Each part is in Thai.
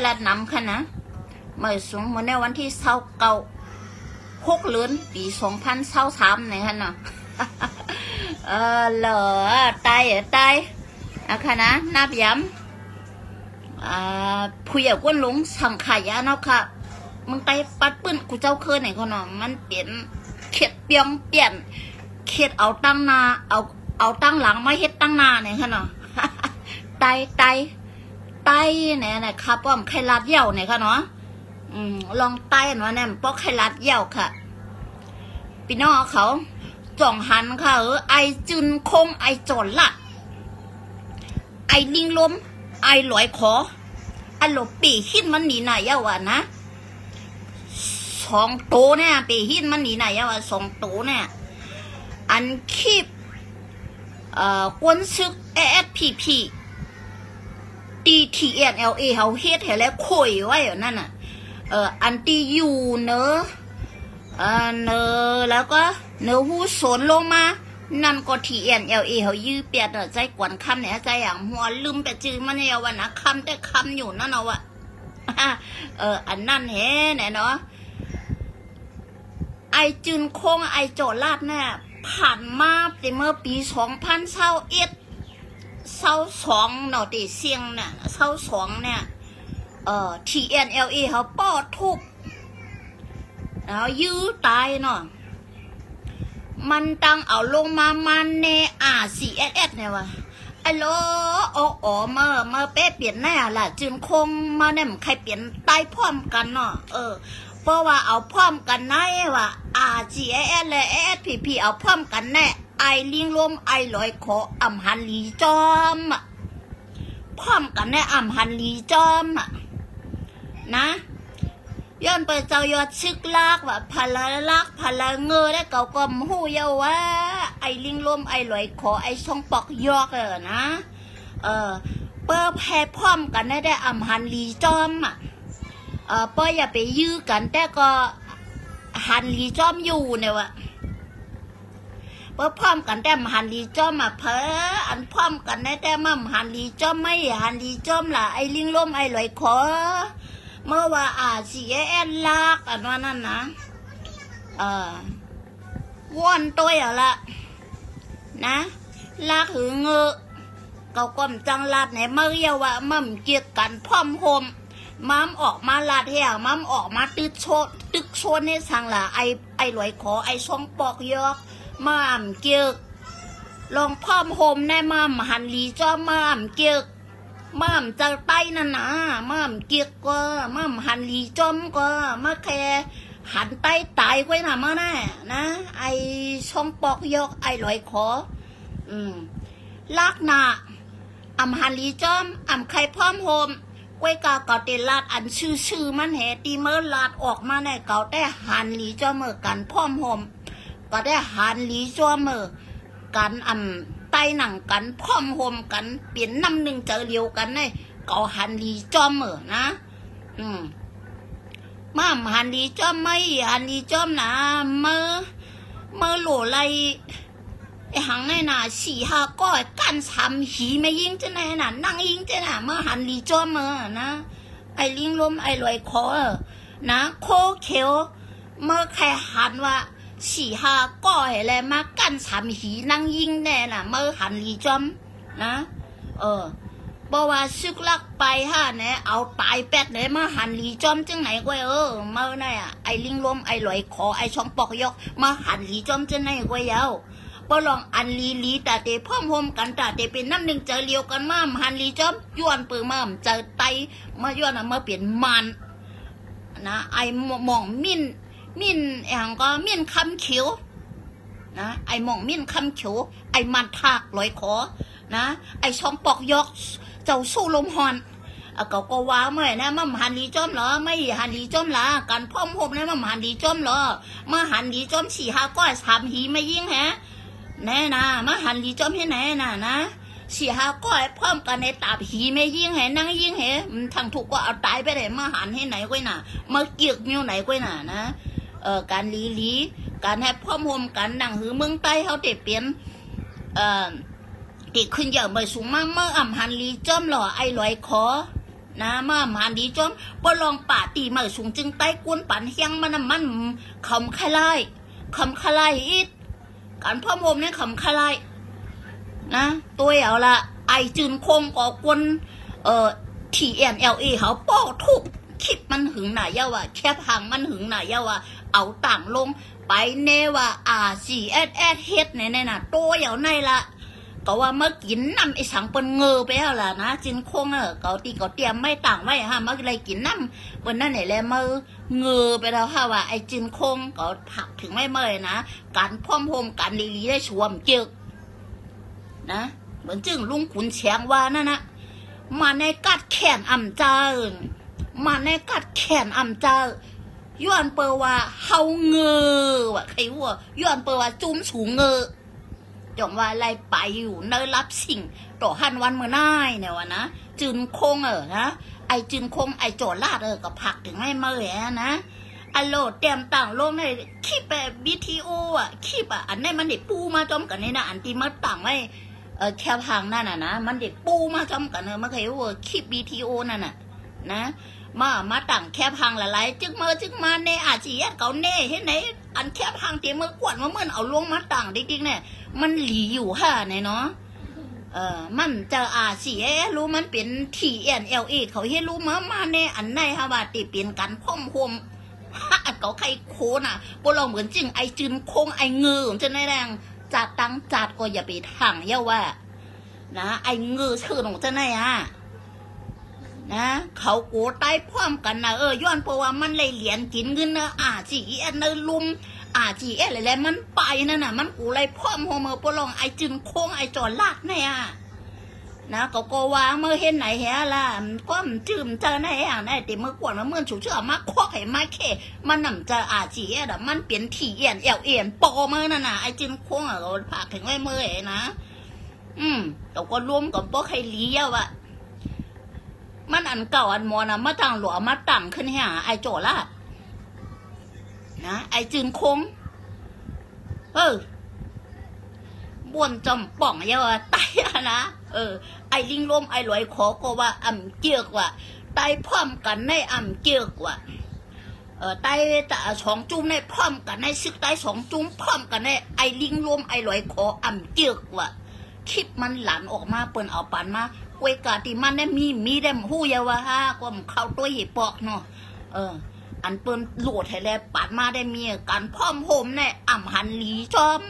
ลัดน้ำค่ะนะเมื่อสูงเมื่อในวันที่6 เดือนปี2023เนี่ยค่ะเนาะเหรอตายค่ะนะนับย้ำผู้ใหญ่กวนหลงสังขายาเนาะค่ะมึงไปปัดปื้นกูเจ้าเคยไหนเขาเนาะมันเปลี่ยนเข็ดเปียงเปลี่ยนเข็ดเอาตั้งหน้าเอาตั้งหลังไม่เฮ็ดตั้งหน้าเนี่ยค่ะเนาะไตเนี่ยนะครับป้อมไข่ลาดเยี่ยวเนี่ยค่ะเนาะลองไตหน่อยเนี่ยป้อไข่ลาดเยี่ยวค่ะพี่น้องเขาจ่องหันค่ะไอจึนคงไอจอนละไอลิงลมไอหลอยขออันหลบปีหินมันหนีไหนเยาวะนะ2 ตัวเนี่ยปีหินมันหนีไหนเยาวะ2 ตัวเนี่ยอันคีบกวนซึก ASPP DTNLA เขาเฮ็ดให้แล้วคุยไว้อยู่นั่นน่ะอันที่อยู่เนอะแล้วก็เนอหูสนลงมานั่นก็ TNLA เขายื้อเปียดใจกวนคำเนี่ยใจอย่างหัวลืมไปจื้อมันเนี่ยวันนะคำแต่คำอยู่นั่นเอาอะอันนั่นแฮเนี่ยเนาะไอจืนโค้งไอโจลาดเนี่ยผ่านมาแต่เมื่อปี2021-22เนาะติเสียงเนี่ย22เนี่ยTNLA เขาป้อทุบแล้วยื้อตายเนาะมันตั้งเอาลงมามันเนCSS เนี่ยวะไอ้โลมาเป๊ะเปลี่ยนแน่ล่ะจึงคงมาเนี่ยใครเปลี่ยนตายพร้อมกันเนาะเพราะว่าเอาพร้อมกันแน่ว่ะGSS และ ASPP เอาพร้อมกันแน่ไอลิงลมไอลอยขออ่ำหันลีจอมพร้อมกันแน่อ่ำหันลีจอมนะย้อนไปเจ้ายอดชึกลากว่าพลาลักพลาเงอได้เก่าก็หูเยาว่าไอลิงลมไอลอยขอไอช่องปอกยอกนะเปิ้ลแพ้พร้อมกันได้อ่ำหันลีจอมเปิ้ลอย่าไปยื้อกันแต่ก็หันลีจอมอยู่เนี่ยวะเปิ้ลพร้อมกันแต่หันลีจอมเพออันพร้อมกันได้แต่มั่มหันลีจอมไม่หันลีจอมล่ะไอลิงลมไอลอยขอเมื่อว่าCSS ลากอันว่านั่นนะว่อนตัวอย่างละนะลากหือเงอเกาก้มจังลาดไหนเมื่อเยาว่ามั่มเกียกกันพร้อมโฮมมัมออกมาลาดเหี่ยวมัมออกมาตึกโชนในสังละไอหลวยขอไอช่องปอกยอกมัมเกียกลองพร้อมโฮมในมัมหันลีจ้อมัมเกียกม่ามจะไต้นั่นนะม่ามเกียกก็ม่ามหันลีจอมก็มาแค่หันไต้ตายไว้น่ะมาแน่นะไอช่องปอกยอกไอลอยขอลากหนาอ่ำหันลีจอมอ่ำใครพร้อมโฮมกวยกาเก่าเตลาดอันชื่อมันแห่ตีเมื่อลาดออกมาในเก่าแต่หันลีจอมเมื่อกันพร้อมโฮมก็ได้หันลีจอมเมื่อกันอ่ำไตหนังกันพร้อมโฮมกันเปลี่ยนน้ำหนึ่งเจอเดียวกันเนี่ยเก่าหันลีจอมนะมาหันลีจอมไม่หันลีจอมนะเมื่อโหลไรไอหังในน่ะ4-5ก้อยกัน3หีไม่ยิงจะไหนน่ะนั่งยิงจะน่ะเมื่อหันลีจอมนะไอลิงลมไอลอยคอนะโคเขียวเมื่อใครหันว่า4-5ก้อยอะไรมากัน3หีนั่งยิงแน่น่ะเมื่อหันลีจอมนะบอกว่าซึกลักไปเนี่ยเอาตายแปดเนี่ยมาหันลีจอมจังไหนก็เมื่อไหนไอลิงลมไอลอยขอไอช่องปอกยอกมาหันลีจอมจังไหนก็ยาวพอลองอันลีแต่เตะพร้อมโฮมกันแต่เตะเป็นน้ำหนึ่งเจอเลียวกันมาหันลีจอมย้อนปืนมาเจอไตมาย้อนมาเปลี่ยนมันนะไอมองมินอย่างก็มินคำเขียวนะไอมองมินคำเขียวไอมันทากลอยขอนะไอช่องปอกยอกเจ้าสู้ลมหอนก็ว้าเมื่อนะมาหันลีจอมเหรอไม่หันลีจอมละกันพร้อมโฮมนะมาหันลีจอมเหรอมาหันลีจอม4-5ก้อย3หีไม่ยิงฮะแน่นะมาหันลีจอมให้ไหนนะ4-5ก้อยพร้อมกันในตาหีไม่ยิงแหนั่งยิงแหทางถูกก็เอาตายไปเลยมาหันให้ไหนก้อยน่ะมาเกียกมิ้วไหนก้อยน่ะนะการลีการให้พร้อมโฮมกันดังหือเมืองใต้เขาเด็ดเปลี่ยนติขึ้นเยอะไปสูงมากเมื่ออ่ำหันลีจอมหล่อไอลอยคอ นะมาหันดีจอมปลองป่าตีมาสูงจึงใต้กวนปันเฮียงมันคำคลายอีกการพ่อมเนี่ยคำคลายนะตัวเอาละไอจืนคงก่อกวนTNLA เขาป้อทุกคลิปมันหึงหน่ายว่าแค่พังมันหึงหน่ายว่าเอาต่างลงไปเนว่าRCSS เฮ็ดเนี่ยน่ะตัวเอาในละก็ว่าเมื่อกินน้ำไอ้สังเปิ้นเงอไปแล้วล่ะนะจินคงก็ตีก็เตรียมไม่ต่างไว้ฮะเมื่อไรกินน้ำเปิ้นนั่นแหละเมื่อเงอไปแล้วค่ะว่าไอ้จินคงก็ผักถึงไม่เมื่อยนะการพ่อมโฮมการลีได้ชวมเจึกนะเหมือนจึงลุงขุนเฉียงว่านั่นนะมาในกัดแขนอ่ำเจ้ามาในกัดแขนอ่ำเจ้าย้อนเปว่าเฮาเงอว่ะใครว่าย้อนเปว่าจุ้มสูงเงอจงว่าอะไรไปอยู่เนยรับสิ่งต่อหันวันเมื่อน่ายเนี่ยวะนะจืนคงนะไอจืนคงไอโจลาดก็ผักถึงไม่เมื่อยนะอโลดเตรียมต่างโลกในคลิปแบบ BTO คลิปอันนี้มันเด็กปูมาจอมกันนี่นะอันที่มันต่างไม่แค่ทางนั่นนะมันเด็กปูมาจอมกันมันเคยว่าคลิป BTO นั่นนะมาต่างแคบพังละลายจึงมาในอาชีพเขาเน่เห็นไหนอันแคบพังเตมื่อกวนว่าเมื่อเอาลงมาต่างจริงๆเนี่ยมันหลีอยู่ห่าเนี่ยเนาะมันจะอาชีพรู้มันเป็นTNLAเขาเห็นรู้มาในอันไหนฮะว่าตีเปลี่ยนกันพ่อมโฮมฮะเขาใครโคน่ะพวกเราเหมือนจริงไอจืนคงไอเงือจะในแรงจัดตั้งจัดก็อย่าไปทางเย่าว่านะไอเงือชื่อของจะไหนนะเขาโกใต้พร้อมกันนะย้อนเพราะว่ามันเลยเหรียญกินเงินนะRCS เนลุมRCS อะไรมันไปนั่นน่ะมันกูเลยพร้อมโฮเมอร์ปลองไอจึนโค้งไอจอลากเนี่ยนะก็วางเมื่อเห็นไหนแฮล่ะก็จืมเจอในอย่างไหนแต่เมื่อก่อนเมื่อฉุกเฉินมาควักให้มาแค่มันนำจะRCSมันเปลี่ยนTNLAปอเมื่อนั่นน่ะไอจึนโค้งก็ผักถึงไว้เมื่อนะก็รวมกับพวกใครเลี้ยวมันอันเก่าอันมอนะมาตั้งหลวมาตั้งขึ้นหาไอโจลาดนะไอจืนคงบวนจำป่องเยาไตนะไอลิงลมไอหลอยขอก็ว่าอ่ำเกียกว่าไตพร้อมกันในอ่ำเกียกว่าไตแต่สองจุ้มในพร้อมกันในซึกไตสองจุ้มพร้อมกันในไอลิงลมไอหลอยขออ่ำเกียกว่าคลิปมันหลั่นออกมาเปิ้นเอาปันมาเวกาที่มันได้มีได้หู้ยาวฮะก็เข้าตัวหีปอกเนาะอันเปิ้นโหลดให้แล้วปัดมาได้มีการพร้อมโฮมในอ่ำหันลีจอม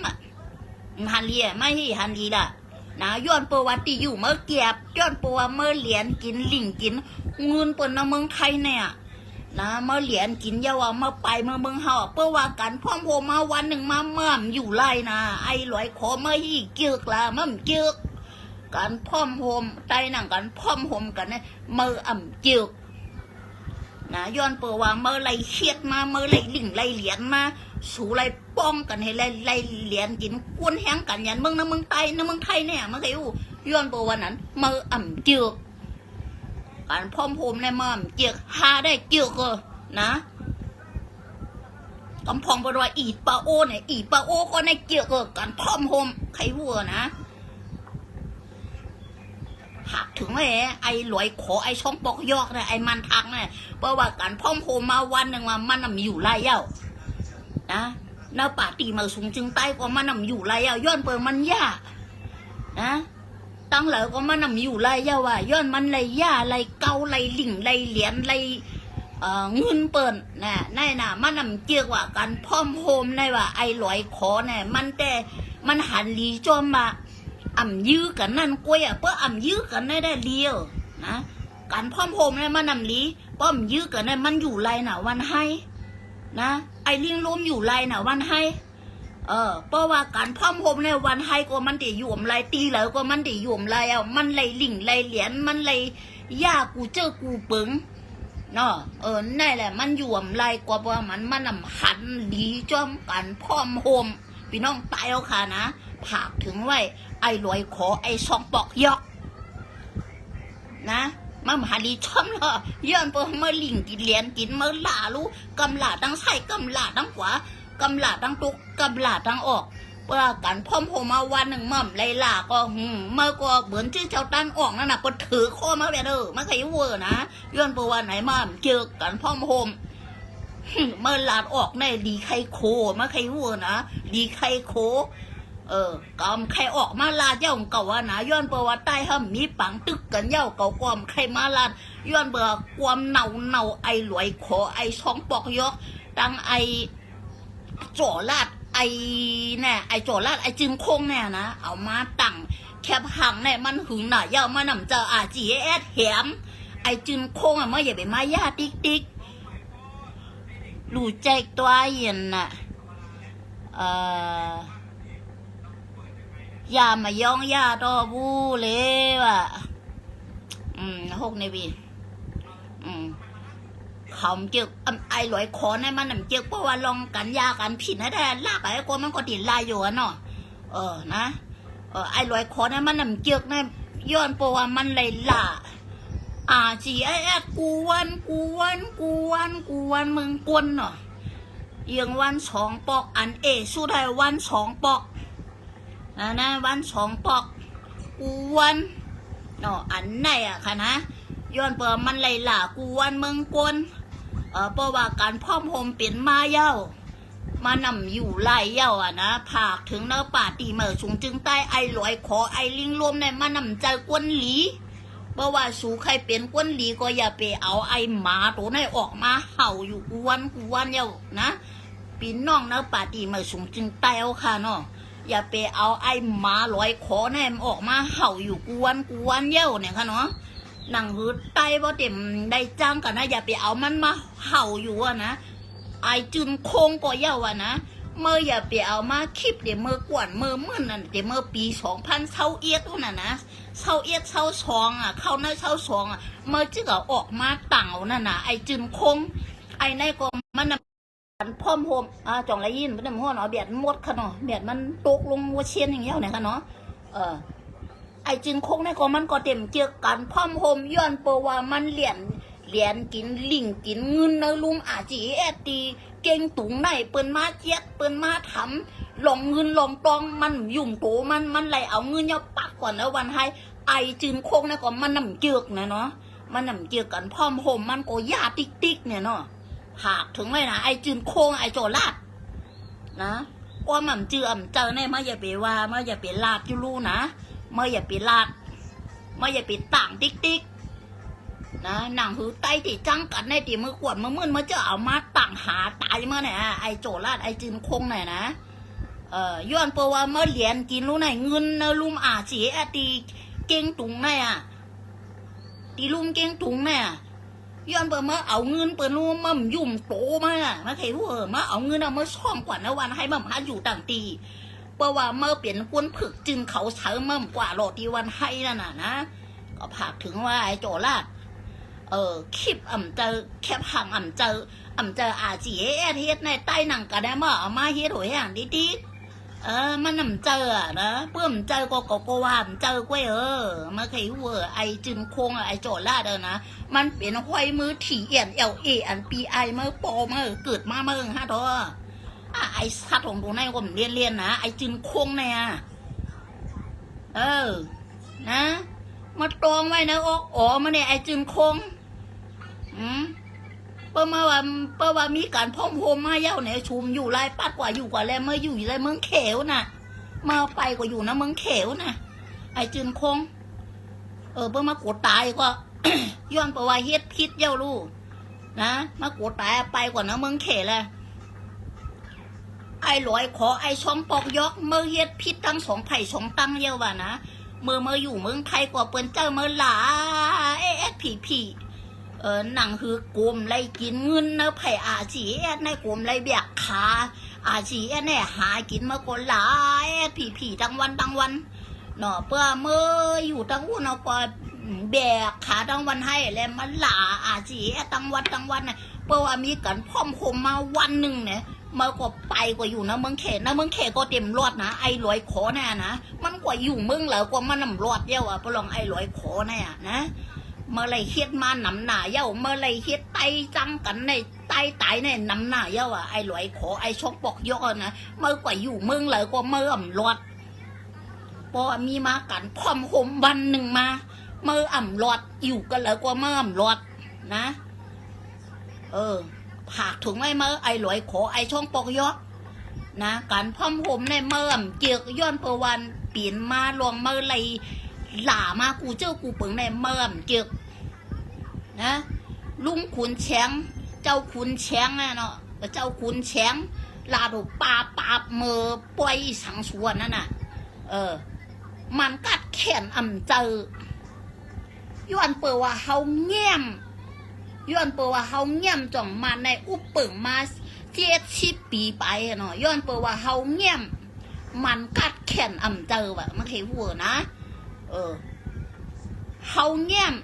หันลีไม่ให้หันลีล่ะนะย้อนประวัติอยู่เมื่อเก็บย้อนประวัติเมื่อเหรียญกินลิงกินเงินเปิ้นในเมืองไทยเนี่ยนะเมื่อเหรียญกินยาวเมื่อไปเมืองเฮาเพื่อว่าการพร้อมโฮมมาวันหนึ่งมาเมื่ออยู่ไล่นะไอ้ลอยขอเมื่อยี่เกียกละมั่มเกียกการพ่อมโฮมไตหนังการพ่อมโฮมกันเนี่ยมืออ่ำเจียวนะย้อนเปว่ามือไหลเชียดมามือไหลลิงไหลเหรียญมาสู่ไหลป้องกันให้ไหลเหรียญกินกวนแห้งกันยันเมืองเมืองไทยเมืองไทยเนี่ยมันก็อยู่ย้อนเปว่านั้นมืออ่ำเจียวการพ่อมโฮมในมืออ่ำเจียวหาได้เจียวก็นะกำพองบริวารอีปาโอเนี่ยอีปาโอก็ในเจียวก็การพ่อมโฮมใครวัวนะหักถึงไอ้หลอยขอไอ้ช่องปอกยอกเนี่ยไอ้มันทักเนี่ยเพราะว่าการพ่อมโฮมมาวันหนึ่งว่ามันมีอยู่ไรเย้านะเนาป่าตีมาสูงจึงใต้ก็มันอยู่ไรเย้าย้อนเปิงมันยากนะตั้งเหล่าก็มันอยู่ไรเย้าว่าย้อนมันไรย่าไรเกาไรลิงไรเหรียญไรเงินเปิ่นน่ะนั่นน่ะมันเกี่ยวว่าการพ่อมโฮมในว่าไอ้หลอยขอเนี่ยมันแต่มันหันลีจอมมาอ่ำยื้อกันนั่นกล้วยเพื่ออ่ำยื้อกันได้เดียวนะการพ่อมโฮมเนี่ยมันอ่ำลีป้อมยื้อกันเนี่ยมันอยู่ไรน่ะวันให้นะไอเลี้ยงลมอยู่ไรน่ะวันให้เพราะว่าการพ่อมโฮมเนี่ยวันให้ก็มันได้หยวมไรตีแล้วก็มันได้หยวมไรมันไรลิงไรเหรียญมันไรย่ากูเจอกูเปิงเนาะนั่นแหละมันหยวมไรกว่าว่ามันอ่ำหันลีจอมการพ่อมโฮมพี่น้องตายแล้วค่ะนะผากถึงไว้ไอ้รวยขอไอ้ซองปอกยอกนะมาหาลีช่อมละย้อนเมื่อลิงกินเหรียญกินเมื่อหลาลูกกำหลาดังใส่กำหลาดังขวากำหลาดังตุกกำหลาดังออก เพื่อการพ่อมโหมาวันหนึ่งมั่มไรล่ะก็เมื่อก็เหมือนที่เจ้าตั้นออกนั่นน่ะก็ถือข้อมาแบบมาใครเวอร์นะย้อนประวันไหนมั่มเจอการพ่อมโหมเมื่อลาดออกในดีใครโคมาใครเวอร์นะดีใครโคกำใครออกมาลาดเย่าเก่าว่านะย้อนประวัติใต้ห้ามมีปังตึกกันเย่าเก่ากวมใครมาลาดย้อนเบื่อความเน่าไอหลวยขอไอช่องปอกยกดังไอจ่อลาดไอเนี่ยไอจ่อลาดไอจึงคงเนี่ยนะเอามาตั้งแคบหังเนี่ยมันหึงหน่ะเย่ามาหนำเจอGS แถมไอจึงคงอ่ะเมื่ออย่าไปมาย่าติ๊กรู้ใจตัวเย็นน่ะอย่ามาย่องย่าดอบูเลยว่ะหกในวีเขาเกี่ยวไอหลอยคอในมันนำเกี่ยวเพราะว่าลองกันยากันผิดนะแต่ลากไอ้คนมันก็ติดลายอยู่เนาะนะไอหลอยคอในมันนำเกี่ยวในย้อนเพราะว่ามันเลยล่าGS กูวันมึงกวนเนาะยังวันสองปอกอันสู้ได้วันสองปอกนะวันสองปอกกูวันเนาะอันไหนอะค่ะนะย้อนเปิดมันไหลหล่ากูวันเมืองกวนเพราะว่าการพ่อมโฮมเปลี่ยนมาเย้ามานำอยู่ไล่เย้าอะนะผากถึงเนื้อป่าตีเมื่อสูงจึงใต้ไอหลอยขอไอลิงรวมในมานำใจกวนหลีเพราะว่าสูใครเป็นกวนหลีก็อย่าไปเอาไอหมาตัวนั้นออกมาเห่าอยู่กูวันเย้านะปีน้องเนื้อป่าตีเมื่อสูงจึงใต้เอาค่ะเนาะอย่าไปเอาไอหมาลอยขอแนมออกมาเห่าอยู่กวนเย้าเนี่ยค่ะเนาะหนังหืดไตบ่เต็มได้จ้างกันนะอย่าไปเอามันมาเห่าอยู่นะไอจึงโคงก็เย้านะเมื่ออย่าไปเอามาคลิปเดี๋ยวเมื่อกวนเมื่อมื่นนั่นเดี๋ยวเมื่อปี2021น่ะนะ2022เข้าใน22เมื่อจึงเอาออกมาตั้งนั่นน่ะไอจึงโคงไอในก็มันพ่อมโฮมจ่องไรยินมันหัวเนาะเบียดหมดค่ะเนาะเบียดมันตกลงวัวเชียนอย่างเงี้ยเนี่ยค่ะเนาะไอจึงคงในก็มันก็เต็มเกี่ยวกันพ่อมโฮมย้อนเปว่ามันเหรียญกินลิงกินเงินนะลุมGSตีเก่งตุงไหนเปิ้นมาเจี๊ยดเปิ้นมาทำลงเงินลงตองมันยุ่งโตมันไหลเอาเงินยาปักก่อนแล้ววันให้ไอจึงคงในก็มันนำเกี่ยวนะเนาะมันนำเกี่ยวกันพ่อมโฮมมันก็ยาติ๊กเนี่ยเนาะหากถึงไว้นะไอจืนโคงไอโจลาดนะว่ามันเจือมเจอเนี่ยมาอย่าไปว่ามาอย่าไปลาดอยู่รู้นะมาอย่าไปลาดมาอย่าไปต่างติ๊กนะหนังหือไตติจังกันในตีมือขวดมือมื่นมาจะเอามาต่างหาตายมาเนี่ยไอโจลาดไอจืนโคงไหนนะย้อนเปว่าเมื่อเหรียญกินรู้ไหนเงินนะลุมGSตีเก่งตุงไหนตีลุมเก่งตุงเนี่ยย้อนเปิดมาเอาเงินเปิดนู่นมั่มยุ่มโตมาใครรู้มาเอาเงินเอามาช่องกว่านะวันให้มั่มหาอยู่ต่างตีเพราะว่าเมื่อเปลี่ยนควนผึกจึงเขาเชิญมั่มกว่าโลตีวันให้นั่นนะก็ผากถึงว่าไอ้โจลาดคลิปเจอแคบห่างเจอGS เฮ็ดในใต้หนังกันได้มาเอามาเฮ็ดหัวอย่างดีมันเจอนะเพื่อเจอก็ว่าเจอก้วยมาใครรู้ไอจึงคงไอโจลาดนะมันเป็นห้อยมือTNLAอันPIเมื่อโปเมื่อเกิดมาเมื่อฮะทอไอสัตว์ของตรงนั้นผมเรียนนะไอจึงคงเนี่ยนะมาตรงไว้นะมาเนี่ยไอจึงคงเมื่อว่ามีการพ่อมโฮมมาเย้าเนี่ยชุมอยู่ไรปัดกว่าอยู่กว่าแล้วเมื่ออยู่ไรเมืองเขวน่ะมาไปกว่าอยู่นะเมืองเขวน่ะไอจึงคงเมื่อมากดตายก็ ย้อนไปว่าเฮ็ดพิษเย้าลูกนะมากดตายไปกว่านะเมืองเขวเลยไอหลอยขอไอช่องปอกยกเมื่อเฮ็ดพิษทั้งสองไผ่สองตั้งเย้าว่านะเมื่ออยู่เมืองไทยกว่าเปิ้นเจ้าเมื่อหลาผีหนังคือกลุ่มไรกินเงินเนอะไผ่GSในกลุ่มไรเบียกขาGSเนี่ยหากินมาคนหลายผีทั้งวันเนาะเพื่อเมื่ออยู่ทั้งวันเอาก็แบกขาทั้งวันให้แล้วมันหลาGSทั้งวันเนี่ยเพราะว่ามีการพ่อมโฮมมาวันหนึ่งเนี่ยมาก็ไปกว่าอยู่นะเมืองเขนะเมืองเขก็เต็มรอดนะไอหลอยขอแน่นะมันกว่าอยู่เมืองแล้วกว่ามันนำรอดเย้าเพราะลองไอหลอยขอแน่นะ เมื่อไรเฮ็ดมาหนำหนาเย้าเมื่อไรเฮ็ดไตจังกันในไตตายในหนำหนาเย้าไอ้หลวยขอไอ้ชกปอกยกนะเมื่อกว่าอยู่เมืองเลยกว่าเมื่อรอดพอมีมากันพร้อมห่มวันหนึ่งมาเมื่อรอดอยู่กันเลยกว่าเมื่อรอดนะผากถึงไม่เมื่อไอ้หลวยขอไอ้ช่องปอกยกนะการพร้อมห่มในเมื่อเกี่ยวย้อนประวันเปลี่ยนมาลวงเมื่อไรหล่ามากูเจ้ากูเปิงในเมื่อเกี่ยวนะลุงขุนแฉงเจ้าขุนแฉงเนาะเจ้าขุนแฉงลาดูปาเมื่อปล่อยสังสวนนั่นน่ะมันกัดแขนเจอย้อนเปิดว่าเฮาเงียมย้อนเปิดว่าเฮาเงียมจ่องมาในอุปเปิงมา70 ปีไปเนาะย้อนเปิดว่าเฮาเงียมมันกัดแขนเจอแบบมันเคยหัวนะเฮาเงียม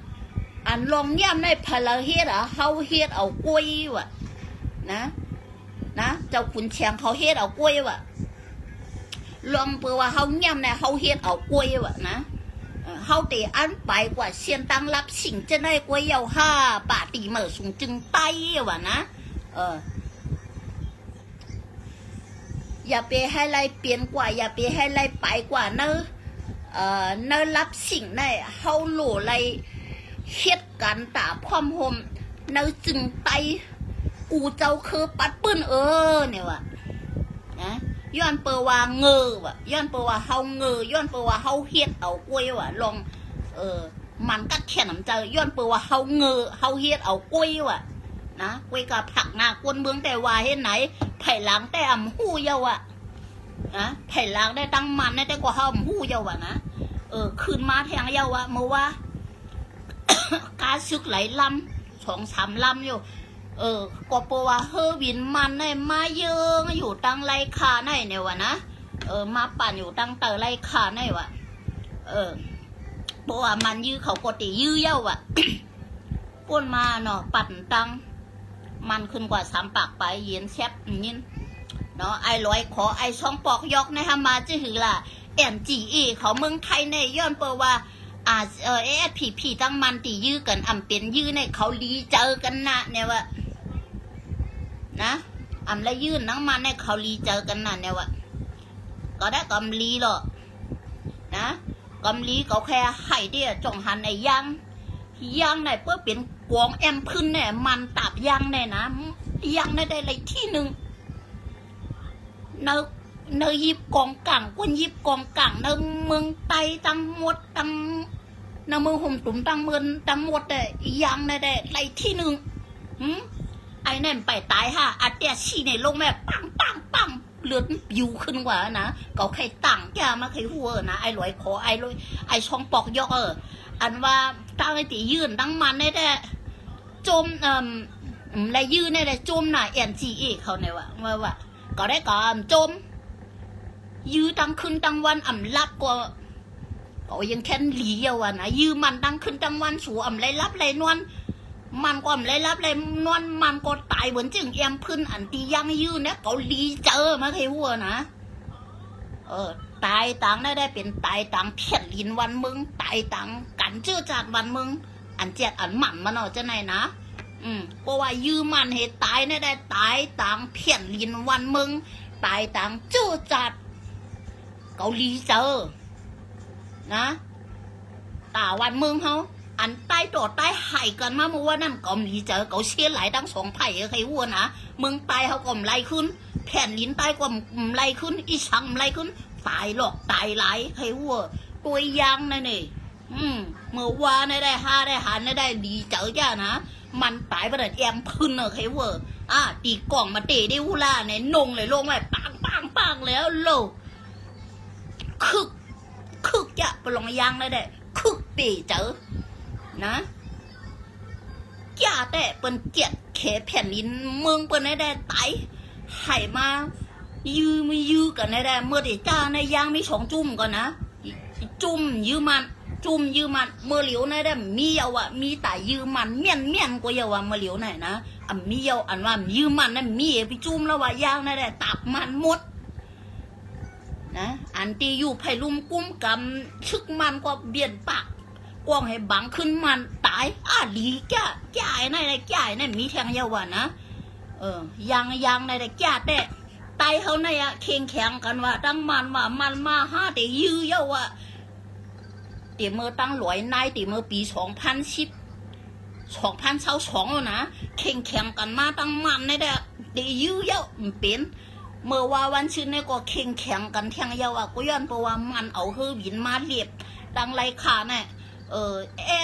อันลองเงียมในพลเฮ็ดเฮาเฮ็ดเอากล้วยวะนะเจ้าขุนแฉงเขาเฮ็ดเอากล้วยวะลองเปิดว่าเฮาเงียมในเฮาเฮ็ดเอากล้วยวะนะเฮาตีอันไปกว่าเสียนตั้งรับสิ่งจะได้กล้วยเอา5 บาทตีเหมือสูงจึงไต้วะนะอย่าไปให้ไรเปลี่ยนกว่าอย่าไปให้ไรไปกว่าเนอรับสิ่งในเฮาโหลไรเฮ็ดกันตาพร้อมห่มเนอจึงไตกูเจ้าคือปัดปื้นเนี่ยวะนะย้อนเปว่าเงอวะย้อนเปว่าเฮาเงอย้อนเปว่าเฮาเฮ็ดเอากล้วยวะลองมันกัดแขนน้ำใจย้อนเปว่าเฮาเงอเฮาเฮ็ดเอากล้วยวะนะกล้วยกับผักหน้ากวนเมืองแต่ว่าเฮ็ดไหนไผ่ล้างแต่หู้เยาอะนะไผ่ล้างได้ตั้งมันได้แต่กว่าเฮาหู้เยาอะนะคืนมาแทงเยาอะเมื่อว่า กาซึกไหลลำ2-3 ลำอยู่ก็เพราะว่าเฮอวินมันในมาเยอะอยู่ตั้งไรคาในเนี่ยวะนะมาปั่นอยู่ตั้งเตอไรคาในวะเพราะว่ามันยื้อเขาก็ตียื้อเย้าวะ ป้นมาเนาะปั่นตั้งมันขึ้นกว่า3 ปากไปเย็นแซ่บยินเนาะไอ้ร้อยขอไอ้ช่องปอกยกในฮามาจื้อหือล่ะNGE เขาเมืองไทยในย้อนเปว่าSPP ตั้งมันตียื้อกันเป็นยื้อในเขาลีเจอกันนะเนี่ยวะนะละยื่นนั่งมันในเขาลีเจอกันนะเนี่ยวะก็ได้กำลีหรอนะกำลีเขาแค่ให้เดียจ่องหันในย่างในเพื่อเป็นกวงแอมพื้นเนี่ยมันตับย่างในนะย่างในได้เลยที่หนึ่งเนยิบกองกังกวนยิบกองกังเนเมืองไตตั้งหมดตั้งเมืองห่มตุ่มตั้งเมืองตั้งหมดได้ย่างในได้เลยที่หนึ่งไอ้นั่นไปตายอาเตียชีในลงแม่ปังเลือดปิวขึ้นกว่านะก็ใครตั้งแกมาใครหัวนะไอ้ลอยขอไอ้ช่องปอกยกอันว่าตั้งไอ้ตียืนตั้งมันได้จมไรยืนได้จมหน่ะNGEเขาเนี่ยว่าก็ได้ก่อนจมยื้อตั้งขึ้นตั้งวันลับก็ยังแค่หลีเยาวนะยื้อมันตั้งขึ้นตั้งวันสูไรรับไรนวลมันก็ไรรับไรนวลมันก็ตายเหมือนจึงแอมพื้นอันตียังยื้อเนี่ยเขาลีเจอมาใครหัวนะตายต่างได้เป็นตายต่างเพี้ยนลินวันมึงตายต่างกันเชื่อจัดวันมึงอันเจ็ดอันหมันมันจะไหนนะเพราะว่ายื้อมันเหตุตายได้ตายต่างเพี้ยนลินวันมึงตายต่างเชื่อจัดเกาหลีเจอนะตาวันเมืองเขาอันใต้ต่อใต้หายกันมาเมื่อว่านั่นเกาหลีเจอเขาเชี่ยหลายตั้ง2 ไผ่ใครวัวนะเมืองใต้เขาก็ไล่ขึ้นแผ่นลิ้นใต้ก็ไล่ขึ้นอีชังไล่ขึ้นตายหรอกตายหลายใครวัวตัวยางนั่นนี่เมื่อวานได้ได้หันได้ดีเจอจ้านะมันตายไปแต่แอมพื้นใครวัวตีกล่องมาเตะได้วุล่าเนี่ยนงเลยลงไปปังแล้วโลคึกจะปลงยางได้คึกปีเจอนะจ่าแต่เป็นเกียดแขแผ่นดินเมืองเป็นได้ตายไห่มายื้อกันได้เมื่อเดี๋ยวจ้าในยางมี2 จุ่มก่อนนะจุ่มยื้อมันเมื่อเหลียวได้มีเยาวมีแต่ยื้อมันเมี่ยนกว่าเยาวเมื่อเหลียวไหนนะมีเยาอันว่ายื้อมันนั่นมีไปจุ่มแล้วว่ายางได้ตับมันหมดนะอันตีอยู่ไผ่ลุ่มกุ้มกำชึกมันก็เบียนปาก กว้างให้บังขึ้นมันตายดีแก่แก่ในแก่ในมีแทงยาวะนะยังในแก่แต่ไตเขาในเข่งแข็งกันว่าตั้งมันมาห้าแต่ยื้อยาวะตีเมื่อตั้งหลวยในตีเมื่อปี2022นะเข่งแข็งกันมาตั้งมันในแต่ยื้อยาวเป็นเมื่อว่าวันชื่นนี่ก็เข่งแข็งกันแทงยาวะก็ย้อนเพราะว่ามันเอาเฮอวินมาเรียบดังไรขาเนี่ย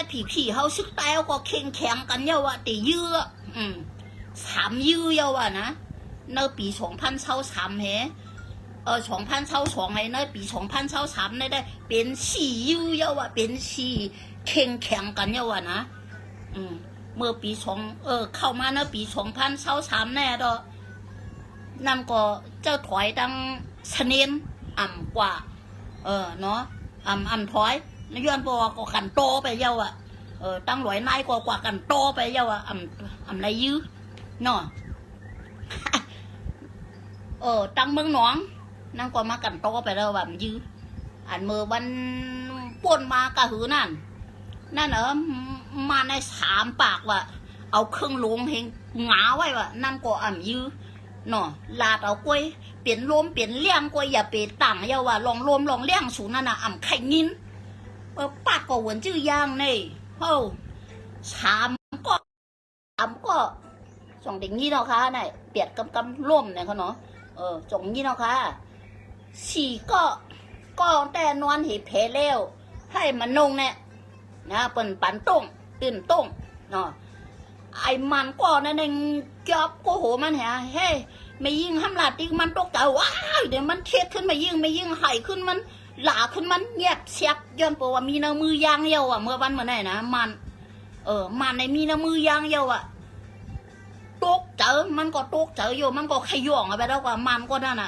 ผีเขาซึกตายก็เข่งแข็งกันยาวะแต่ยื้อ3ยื้อยาวะนะในปี20232022ในปี2023ได้เป็น4ยื้อยาวะเป็น4เข่งแข็งกันยาวะนะเมื่อปีเข้ามาในปี2023แน่ดอนั่นก็เจ้าถอยตั้งชนินกว่าเนาะถอยนย้อนบอกก็กันโตไปเยาตั้งหลอยนายกว่ากันโตไปเยาไรยื้อเนาะตั้งเมืองหนองนั่งก็มากันโตไปแล้วแบบยื้อเมื่อวันป่นมากระหือนั่นมาใน3 ปากว่ะเอาเครื่องลงเฮงหงาไว้ว่ะนั่นก็ยื้อเนาะลาดเอากล้วยเปลี่ยนลมเปลี่ยนเลี้ยงกล้วยอย่าเปลี่ยนต่างเยาว่าลองลมลองเลี้ยงสูนั่นไข่งินปากก็เหมือนชื่อย่างนี่3 ก็ส่งเด็กงี้เนาะค่ะเนี่ยเปียดกำร่มเนี่ยเขาเนาะส่งงี้เนาะค่ะ4ก็แต่นอนหีเพลแล้วให้มันนงเนี่ยนะเปิ่นปันต้งตื่นต้งเนาะไอ้มันก็นั่นเองจับก็โหมันเฮ้ไม่ยิงห้ามหลาดดิมันตกใจว้าวเดี๋ยวมันเทียดขึ้นมายิงไม่ยิงหายขึ้นมันหลาขึ้นมันเงียบเสียบย้อนเพราะว่ามีน้ำมือยางเยาเมื่อวันเมื่อไหร่นะมันในมีน้ำมือยางเยาตกเจอมันก็ตกเจออยู่มันก็ขย่องไปแล้วว่ามันก็นั่น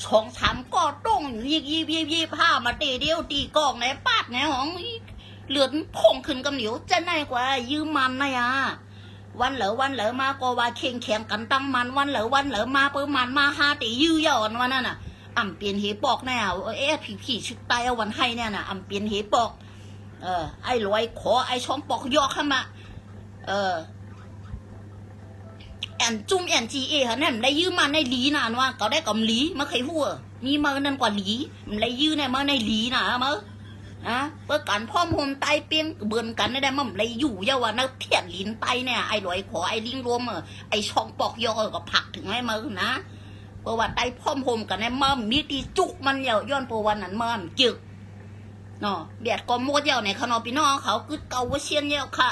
2-3ก็ต้องยีบผ้ามาตีเดียวตีกองในปาดในห้องเลือดพองขึ้นกับเหนียวจะไหนกว่ายืมมันนะวันเหลอมาก็ว่าเข่งแข็งกันตั้งมันวันเหลอมาเปิดมันมาหาตียื้อยอนวันนั้นเปลี่ยนเหปอกแน่ผีชุดตายวันให้เนี่ยเปลี่ยนเหปอกไอ้ลอยขอไอ้ช่องปอกยอกขึ้นมาจุ่มGA ฮะเนี่ยได้ยืมมาในหลีนะว่าเขาได้กำหลีมาใครหัวมีมานั่นกว่าหลีมันได้ยืมเนี่ยมาในหลีนะมั้งเพื่อการพ่อมโฮมไตเปียงเบือนกันได้มันเลยอยู่เยาว่านักเพียรลิ้นไตเนี่ยไอ้ลอยขอไอ้ลิงรวมไอ้ช่องปอกยอกก็ผักถึงให้มานะเพราะว่าไตพ่อมโฮมกันเนี่ยมันมีตีจุกมันย้อนเพราะวันนั้นมันจึกเนาะเบียดก็โมดเยาในขนมพี่น้องเขาคือเกาเชียนเยาค่ะ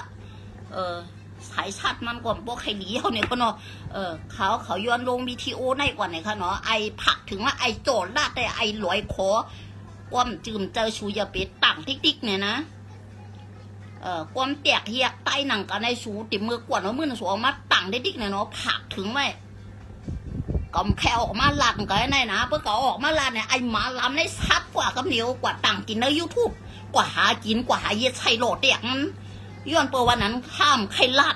สายชัดมันก่อนพวกใครหนีเขาเนี่ยเนาะเขาย้อนลงBTOในกว่าไหนคะเนาะไอ้ผักถึงว่าไอ้โจรลาดแต่ไอ้ลอยขอความจืมเจอชูยาเป็ดต่างติ๊กเนี่ยนะความแตกเฮียใต้หนังกันในชูติมือกวนเอามือสูมาต่างติ๊กเนี่ยเนาะผักถึงไหมก็แค่ออกมาลัดกันได้นะเพื่อเขาออกมาลัดเนี่ยไอ้หมาลำในซัดกว่ากับเหนียวกว่าต่างกินในYouTubeกว่าหากินกว่าหาเย็ดไชโหลดเตียกนั้นย้อนเปิดวันนั้นข้ามใครลัด